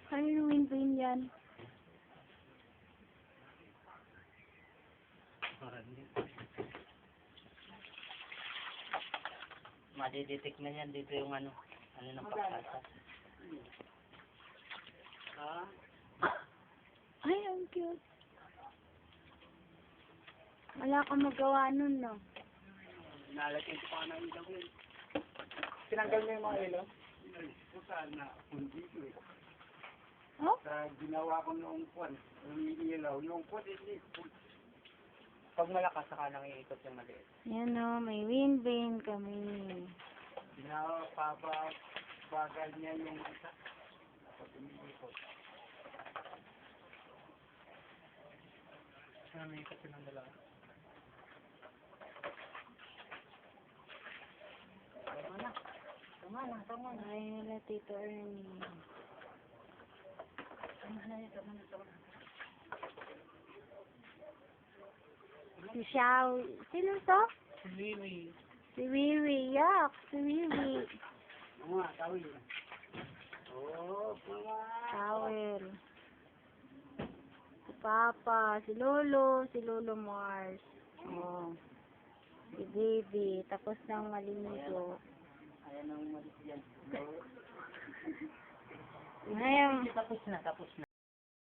Ano yung win-win yan? Madidetect na yan dito yung ano ng pagkasa. Ay, ang cute. Wala kang magawa nun, no? Nalagyan ko pa ng ilaw yun. Tinanggal mo yung mga ilaw? Sana, hindi ko eh. Oh? Sa ginawa ko noong kwan, yung ilaw, yung kwan, hindi. Pag malakas, saka nang iikot yung maliit. Yan, no? May win-win kami. Pinapabagal niya yung isa. Pag umiikot. Sana may ikot ng dalawa. Tama na. Ay, nila, Tito Ernie. Tama na. Si Xiao. Sino to? Really? Si Wiwi. Yak. Si Wiwi. Mga, tawin. Oh, mga. Towel. Si Papa. Si Lolo. Si Lolo Mars. Oh. Si Baby. Tapos nang maligo. Ayan ang malis yan. Ngayon. Tapos na.